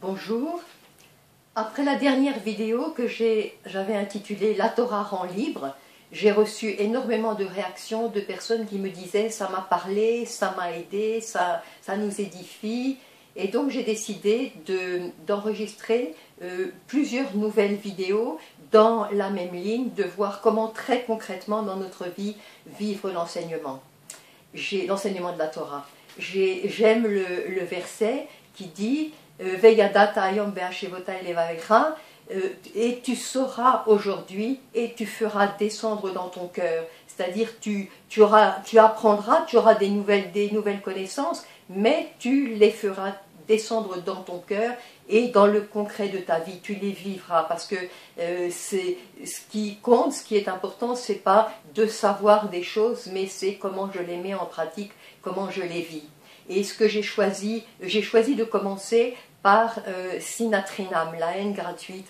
Bonjour. Après la dernière vidéo que j'avais intitulée La Torah rend libre, j'ai reçu énormément de réactions de personnes qui me disaient ça m'a parlé, ça m'a aidé, ça nous édifie. Et donc j'ai décidé d'enregistrer plusieurs nouvelles vidéos dans la même ligne, de voir comment très concrètement dans notre vie vivre l'enseignement de la Torah. J'aime le verset qui dit et tu sauras aujourd'hui et tu feras descendre dans ton cœur. C'est-à-dire tu apprendras, tu auras des nouvelles connaissances, mais tu les feras descendre dans ton cœur et dans le concret de ta vie, tu les vivras, parce que c'est ce qui compte, ce qui est important, c'est pas de savoir des choses, mais c'est comment je les mets en pratique, comment je les vis. Et ce que j'ai choisi de commencer par Sinatrinam, la haine gratuite,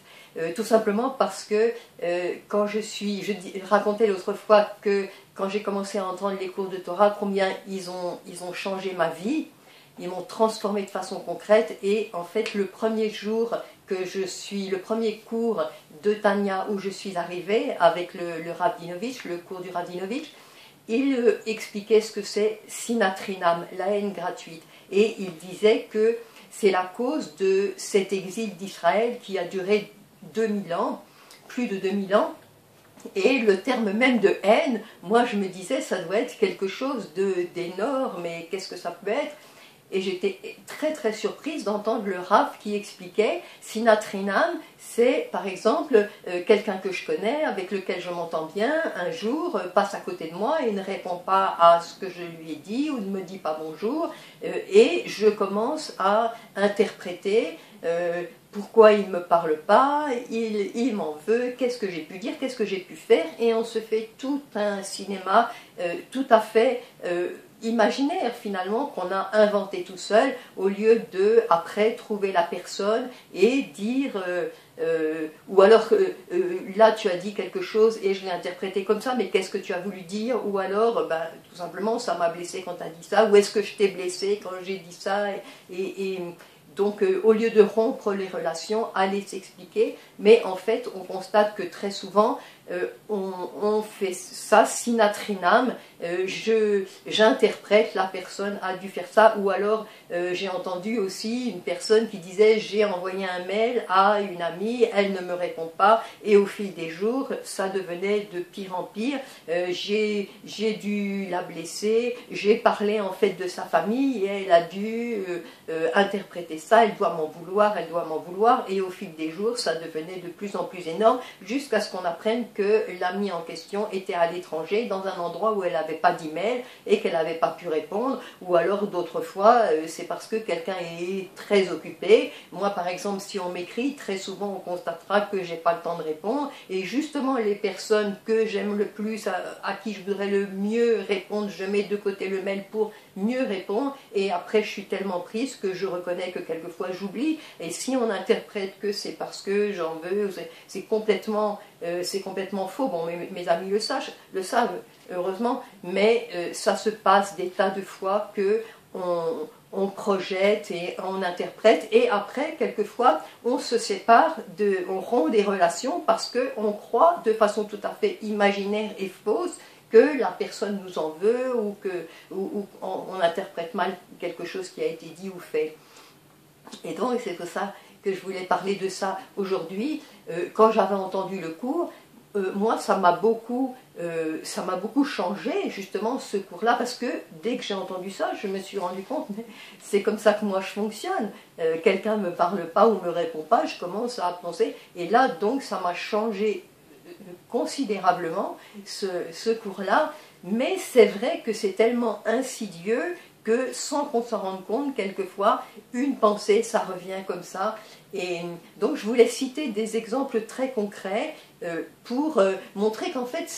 tout simplement parce que quand je racontais l'autre fois que quand j'ai commencé à entendre les cours de Torah, combien ils ont changé ma vie, ils m'ont transformé de façon concrète. Et en fait, le premier cours de Tanya où je suis arrivée avec le Rabdinovitch, le cours du Rabdinovitch, il expliquait ce que c'est Sinatrinam, la haine gratuite. Et il disait que c'est la cause de cet exil d'Israël qui a duré 2000 ans, plus de 2000 ans. Et le terme même de haine, moi je me disais, ça doit être quelque chose d'énorme, et qu'est-ce que ça peut être? Et j'étais très très surprise d'entendre le Rav qui expliquait Sinatrinam, c'est par exemple quelqu'un que je connais, avec lequel je m'entends bien, un jour passe à côté de moi et ne répond pas à ce que je lui ai dit ou ne me dit pas bonjour, et je commence à interpréter pourquoi il ne me parle pas, il m'en veut, qu'est-ce que j'ai pu dire, qu'est-ce que j'ai pu faire, et on se fait tout un cinéma tout à fait imaginaire finalement qu'on a inventé tout seul, au lieu de après trouver la personne et dire ou alors là tu as dit quelque chose et je l'ai interprété comme ça, mais qu'est-ce que tu as voulu dire? Ou alors tout simplement ça m'a blessé quand tu as dit ça, ou est-ce que je t'ai blessé quand j'ai dit ça? Donc, au lieu de rompre les relations, aller s'expliquer, mais en fait, on constate que très souvent, on fait ça, sinatrinam, j'interprète, la personne a dû faire ça, ou alors j'ai entendu aussi une personne qui disait j'ai envoyé un mail à une amie, elle ne me répond pas, et au fil des jours, ça devenait de pire en pire, j'ai dû la blesser, j'ai parlé en fait de sa famille, et elle a dû interpréter ça, elle doit m'en vouloir, et au fil des jours, ça devenait de plus en plus énorme, jusqu'à ce qu'on apprenne que l'amie en question était à l'étranger, dans un endroit où elle n'avait pas d'email, et qu'elle n'avait pas pu répondre, ou alors d'autres fois, c'est parce que quelqu'un est très occupé. Moi, par exemple, si on m'écrit, très souvent on constatera que j'ai pas le temps de répondre, et justement les personnes que j'aime le plus, à qui je voudrais le mieux répondre, je mets de côté le mail pour mieux répondre, et après je suis tellement prise que je reconnais que quelquefois j'oublie, et si on interprète que c'est parce que j'en veux, c'est complètement faux. Bon, mes amis le savent, heureusement, mais ça se passe des tas de fois que on projette et on interprète, et après, quelquefois, on se sépare, on rompt des relations parce qu'on croit de façon tout à fait imaginaire et fausse que la personne nous en veut, ou qu'on interprète mal quelque chose qui a été dit ou fait. Et donc, c'est pour ça que je voulais parler de ça aujourd'hui. Quand j'avais entendu le cours, moi, ça m'a beaucoup changé, justement, ce cours-là, parce que dès que j'ai entendu ça, je me suis rendu compte, mais c'est comme ça que moi je fonctionne. Quelqu'un ne me parle pas ou ne me répond pas, je commence à penser, et là, donc, ça m'a changé considérablement, ce cours-là, mais c'est vrai que c'est tellement insidieux que sans qu'on s'en rende compte, quelquefois, une pensée, ça revient comme ça. Et donc je voulais citer des exemples très concrets pour montrer qu'en fait,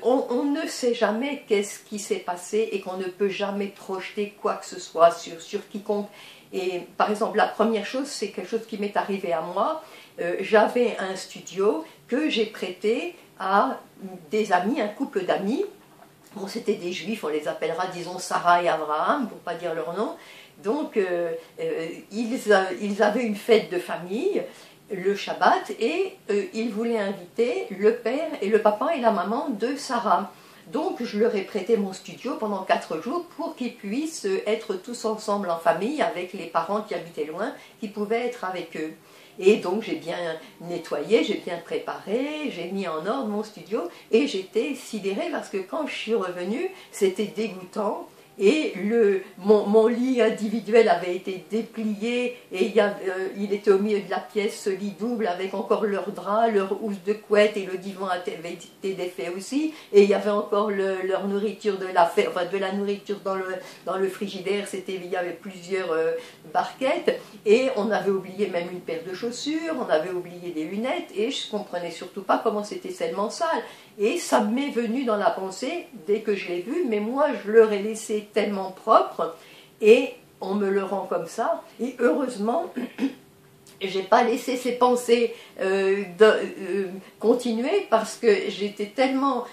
on ne sait jamais qu'est-ce qui s'est passé et qu'on ne peut jamais projeter quoi que ce soit sur quiconque. Et par exemple, la première chose, c'est quelque chose qui m'est arrivé à moi. J'avais un studio que j'ai prêté à des amis, un couple d'amis. Bon, c'était des juifs, on les appellera, disons, Sarah et Abraham, pour ne pas dire leur nom. Donc ils avaient une fête de famille le Shabbat et ils voulaient inviter le père et le papa et la maman de Sarah. Donc je leur ai prêté mon studio pendant 4 jours pour qu'ils puissent être tous ensemble en famille avec les parents qui habitaient loin, qui pouvaient être avec eux. Et donc j'ai bien nettoyé, j'ai bien préparé, j'ai mis en ordre mon studio et j'étais sidérée parce que quand je suis revenue, c'était dégoûtant. Et mon lit individuel avait été déplié et il était au milieu de la pièce, ce lit double avec encore leur drap, leur housse de couette et le divan avait été défait aussi. Et il y avait encore leur nourriture de la nourriture dans le frigidaire, il y avait plusieurs barquettes. Et on avait oublié même une paire de chaussures, on avait oublié des lunettes et je ne comprenais surtout pas comment c'était tellement sale. Et ça m'est venu dans la pensée dès que je l'ai vu, mais moi je leur ai laissé tellement propre et on me le rend comme ça. Et heureusement, j'ai pas laissé ces pensées continuer parce que j'étais tellement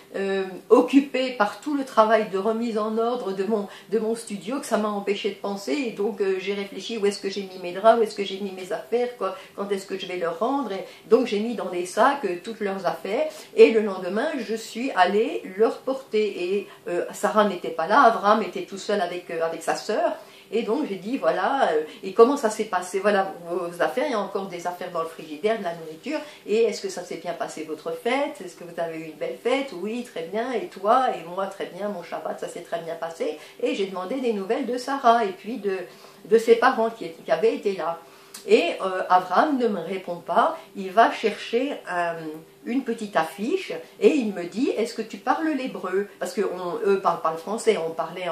occupée par tout le travail de remise en ordre de mon studio que ça m'a empêché de penser. Et donc j'ai réfléchi où est-ce que j'ai mis mes draps, où est-ce que j'ai mis mes affaires, quand est-ce que je vais leur rendre. Et donc j'ai mis dans des sacs toutes leurs affaires et le lendemain je suis allée leur porter. Et Sarah n'était pas là, Abraham était tout seul avec sa sœur. Et donc j'ai dit, voilà, et comment ça s'est passé? Voilà vos affaires, il y a encore des affaires dans le frigidaire, de la nourriture, et est-ce que ça s'est bien passé votre fête? Est-ce que vous avez eu une belle fête? Oui, très bien, et toi? Et moi, très bien, mon Shabbat, ça s'est très bien passé. Et j'ai demandé des nouvelles de Sarah, et puis de ses parents qui avaient été là. Et Abraham ne me répond pas, il va chercher une petite affiche et il me dit, est-ce que tu parles l'hébreu? Parce qu'eux ne parlent pas le français, on parlait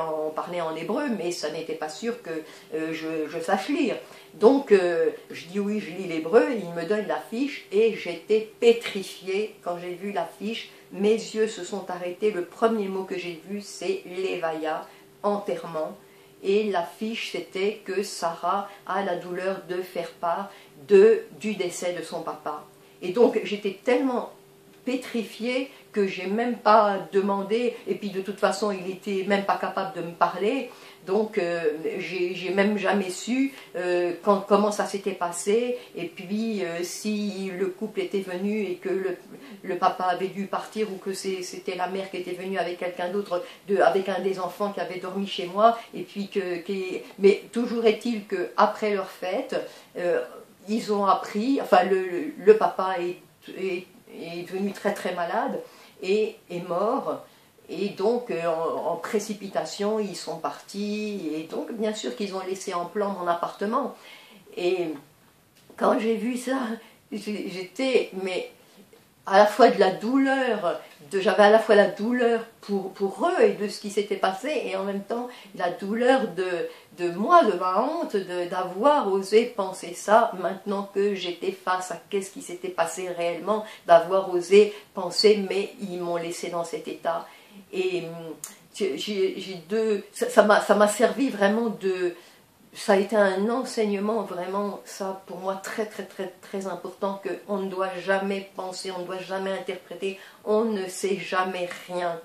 en hébreu, mais ça n'était pas sûr que je sache lire. Donc je dis oui, je lis l'hébreu, il me donne l'affiche et j'étais pétrifiée quand j'ai vu l'affiche. Mes yeux se sont arrêtés, le premier mot que j'ai vu c'est Lévaya, enterrement. Et l'affiche, c'était que Sarah a la douleur de faire part du décès de son papa. Et donc, j'étais tellement pétrifiée que j'ai même pas demandé, et puis de toute façon, il était même pas capable de me parler. Donc, j'ai même jamais su comment ça s'était passé, et puis si le couple était venu et que le papa avait dû partir, ou que c'était la mère qui était venue avec quelqu'un d'autre, avec un des enfants qui avait dormi chez moi, et puis mais toujours est-il qu'après leur fête, ils ont appris, enfin le papa est devenu très très malade et est mort. Et donc, en précipitation, ils sont partis. Et donc, bien sûr qu'ils ont laissé en plan mon appartement. Et quand j'ai vu ça, j'étais, mais à la fois de la douleur, j'avais à la fois la douleur pour eux et de ce qui s'était passé, et en même temps la douleur de moi, de ma honte, d'avoir osé penser ça, maintenant que j'étais face à qu'est-ce qui s'était passé réellement, d'avoir osé penser, mais ils m'ont laissé dans cet état. Et ça m'a servi vraiment ça a été un enseignement vraiment, ça pour moi très très très très important, qu'on ne doit jamais penser, on ne doit jamais interpréter, on ne sait jamais rien.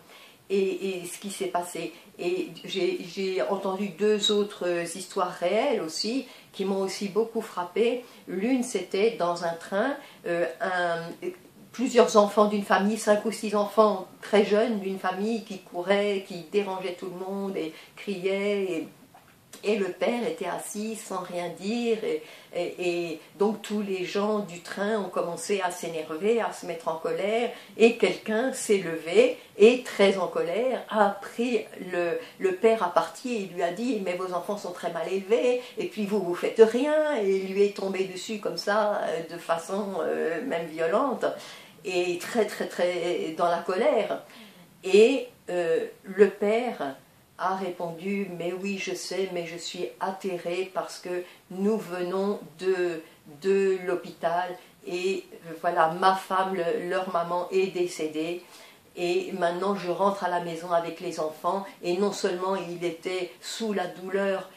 Et ce qui s'est passé. Et j'ai entendu 2 autres histoires réelles aussi, qui m'ont aussi beaucoup frappée. L'une, c'était dans un train, plusieurs enfants d'une famille, 5 ou 6 enfants très jeunes d'une famille qui couraient, qui dérangeaient tout le monde et criaient. Et le père était assis sans rien dire, et donc tous les gens du train ont commencé à s'énerver, à se mettre en colère, et quelqu'un s'est levé et, très en colère, a pris le père à partie et lui a dit « mais vos enfants sont très mal élevés, et puis vous faites rien », et il lui est tombé dessus comme ça, de façon même violente, et très très très dans la colère. Et le père a répondu « mais oui, je sais, mais je suis atterrée parce que nous venons de l'hôpital et voilà, ma femme, leur maman est décédée et maintenant je rentre à la maison avec les enfants, et non seulement il était sous la douleur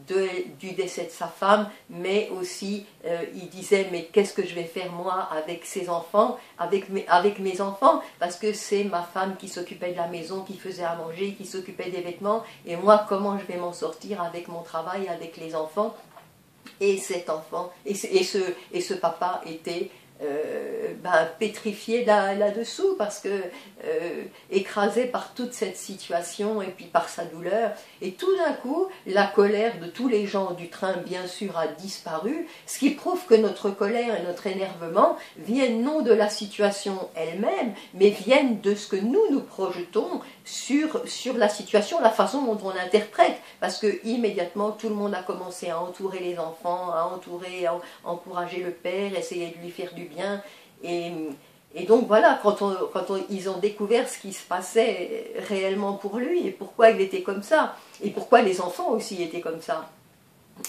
du décès de sa femme, mais aussi il disait mais qu'est-ce que je vais faire moi avec ces enfants, avec mes enfants, parce que c'est ma femme qui s'occupait de la maison, qui faisait à manger, qui s'occupait des vêtements, et moi comment je vais m'en sortir avec mon travail, avec les enfants. Et cet enfant, et ce papa était pétrifié là-dessous parce que écrasé par toute cette situation et puis par sa douleur. Et tout d'un coup, la colère de tous les gens du train, bien sûr, a disparu, ce qui prouve que notre colère et notre énervement viennent non de la situation elle-même, mais viennent de ce que nous projetons sur la situation, la façon dont on l'interprète. Parce que immédiatement, tout le monde a commencé à entourer les enfants, à encourager le père, essayer de lui faire du bien. Et donc voilà, quand ils ont découvert ce qui se passait réellement pour lui, et pourquoi il était comme ça, et pourquoi les enfants aussi étaient comme ça.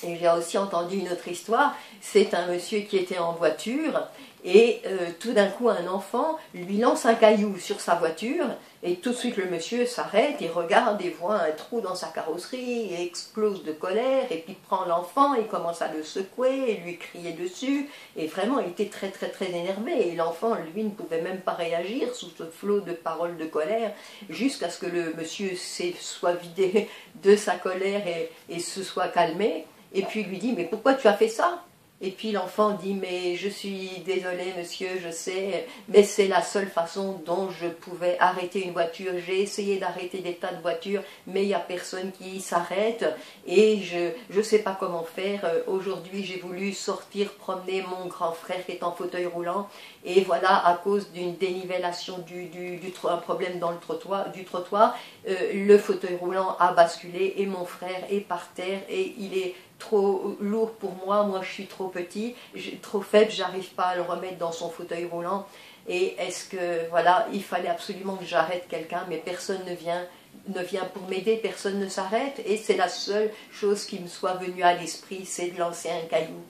Et j'ai aussi entendu une autre histoire, c'est un monsieur qui était en voiture, et tout d'un coup un enfant lui lance un caillou sur sa voiture, et tout de suite le monsieur s'arrête, il regarde et voit un trou dans sa carrosserie, et explose de colère, et puis prend l'enfant et commence à le secouer, et lui crier dessus, et vraiment il était très très très énervé, et l'enfant lui ne pouvait même pas réagir sous ce flot de paroles de colère, jusqu'à ce que le monsieur soit vidé de sa colère et se soit calmé, et puis il lui dit mais pourquoi tu as fait ça? Et puis l'enfant dit mais je suis désolé monsieur, je sais, mais c'est la seule façon dont je pouvais arrêter une voiture. J'ai essayé d'arrêter des tas de voitures, mais il n'y a personne qui s'arrête et je ne sais pas comment faire. Aujourd'hui j'ai voulu sortir promener mon grand frère qui est en fauteuil roulant et voilà, à cause d'une dénivellation un problème dans du trottoir, le fauteuil roulant a basculé et mon frère est par terre et il est trop lourd pour moi je suis trop petit, trop faible, j'arrive pas à le remettre dans son fauteuil roulant, et est-ce que, voilà, il fallait absolument que j'arrête quelqu'un, mais personne ne vient pour m'aider, personne ne s'arrête, et c'est la seule chose qui me soit venue à l'esprit, c'est de lancer un caillou.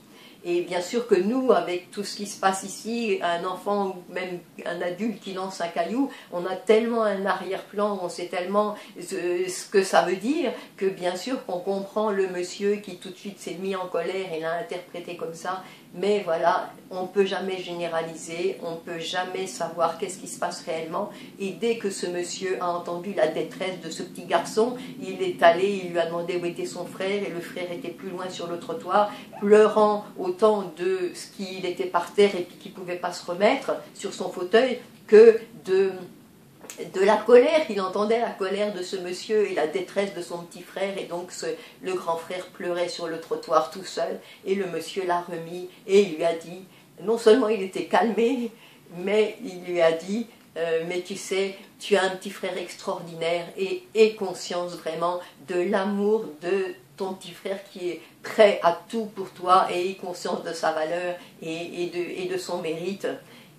Et bien sûr que nous, avec tout ce qui se passe ici, un enfant ou même un adulte qui lance un caillou, on a tellement un arrière-plan, on sait tellement ce que ça veut dire, que bien sûr qu'on comprend le monsieur qui tout de suite s'est mis en colère et l'a interprété comme ça. Mais voilà, on ne peut jamais généraliser, on ne peut jamais savoir qu'est-ce qui se passe réellement. Et dès que ce monsieur a entendu la détresse de ce petit garçon, il est allé, il lui a demandé où était son frère, et le frère était plus loin sur le trottoir, pleurant autant de ce qu'il était par terre et qu'il ne pouvait pas se remettre sur son fauteuil, que de la colère, il entendait la colère de ce monsieur et la détresse de son petit frère, et donc le grand frère pleurait sur le trottoir tout seul, et le monsieur l'a remis, et il lui a dit, non seulement il était calmé, mais il lui a dit, mais tu sais, tu as un petit frère extraordinaire, et aie conscience vraiment de l'amour de ton petit frère qui est prêt à tout pour toi, et aie conscience de sa valeur et de son mérite.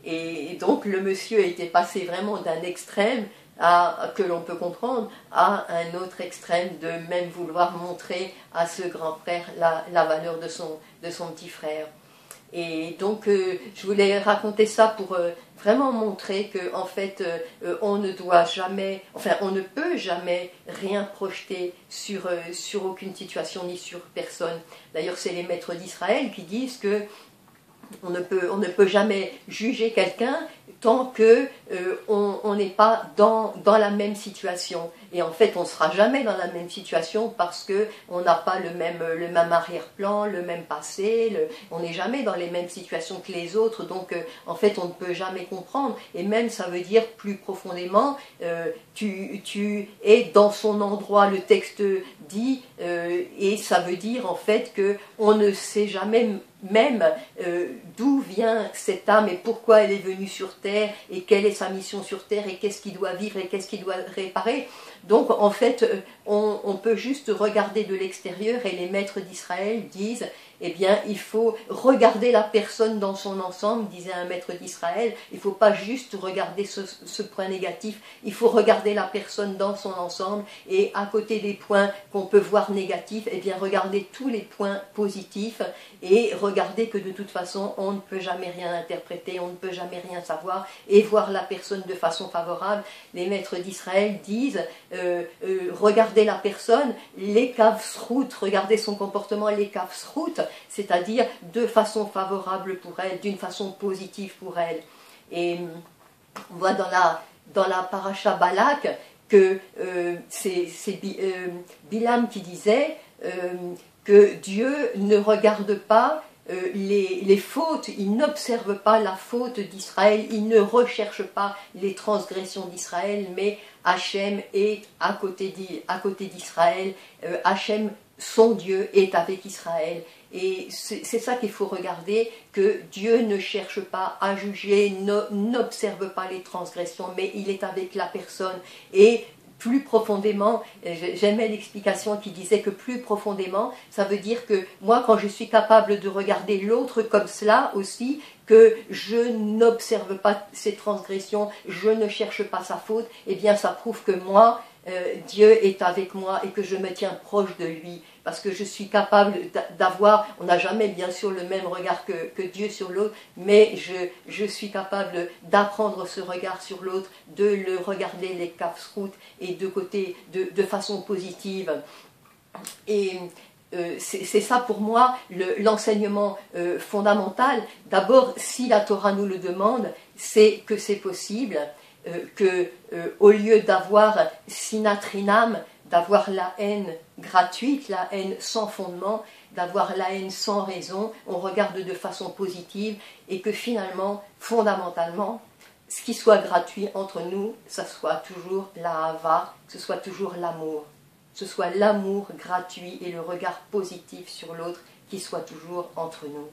Et donc le monsieur était passé vraiment d'un extrême que l'on peut comprendre à un autre extrême, de même vouloir montrer à ce grand frère la valeur de son petit frère. Et donc je voulais raconter ça pour vraiment montrer que en fait on ne doit jamais, enfin on ne peut jamais rien projeter sur aucune situation ni sur personne. D'ailleurs c'est les maîtres d'Israël qui disent que on ne peut jamais juger quelqu'un tant que on n'est pas dans la même situation. Et en fait, on ne sera jamais dans la même situation parce qu'on n'a pas le même arrière-plan, le même passé, on n'est jamais dans les mêmes situations que les autres, donc en fait, on ne peut jamais comprendre. Et même, ça veut dire plus profondément, tu es dans son endroit, le texte dit, et ça veut dire en fait qu'on ne sait jamais même d'où vient cette âme et pourquoi elle est venue sur terre et quelle est sa mission sur terre et qu'est-ce qu'il doit vivre et qu'est-ce qu'il doit réparer. Donc en fait on peut juste regarder de l'extérieur, et les maîtres d'Israël disent eh bien il faut regarder la personne dans son ensemble, disait un maître d'Israël. Il ne faut pas juste regarder ce point négatif, il faut regarder la personne dans son ensemble, et à côté des points qu'on peut voir négatifs, eh bien regarder tous les points positifs, et regarder que de toute façon on ne peut jamais rien interpréter, on ne peut jamais rien savoir, et voir la personne de façon favorable. Les maîtres d'Israël disent regarder la personne, les kavsrout, regarder son comportement, les kavsrout, c'est-à-dire de façon favorable pour elle, d'une façon positive pour elle. Et on voit dans la paracha Balak que c'est Bilam qui disait que Dieu ne regarde pas les fautes, il n'observe pas la faute d'Israël, il ne recherche pas les transgressions d'Israël, mais Hachem est à côté d'Israël, Hachem, son Dieu, est avec Israël. Et c'est ça qu'il faut regarder, que Dieu ne cherche pas à juger, n'observe pas les transgressions, mais il est avec la personne. Et plus profondément, j'aimais l'explication qui disait que plus profondément, ça veut dire que moi, quand je suis capable de regarder l'autre comme cela aussi, que je n'observe pas ses transgressions, je ne cherche pas sa faute, eh bien ça prouve que moi, Dieu est avec moi et que je me tiens proche de lui, parce que je suis capable d'avoir, on n'a jamais bien sûr le même regard que Dieu sur l'autre, mais je suis capable d'apprendre ce regard sur l'autre, de le regarder les kafsrout et de façon positive. Et c'est ça pour moi l'enseignement fondamental. D'abord, si la Torah nous le demande, c'est que c'est possible, au lieu d'avoir sinatrinam, d'avoir la haine gratuite, la haine sans fondement, d'avoir la haine sans raison, on regarde de façon positive et que finalement, fondamentalement, ce qui soit gratuit entre nous, ça soit toujours la hava, ce soit toujours l'amour. Ce soit l'amour gratuit et le regard positif sur l'autre qui soit toujours entre nous.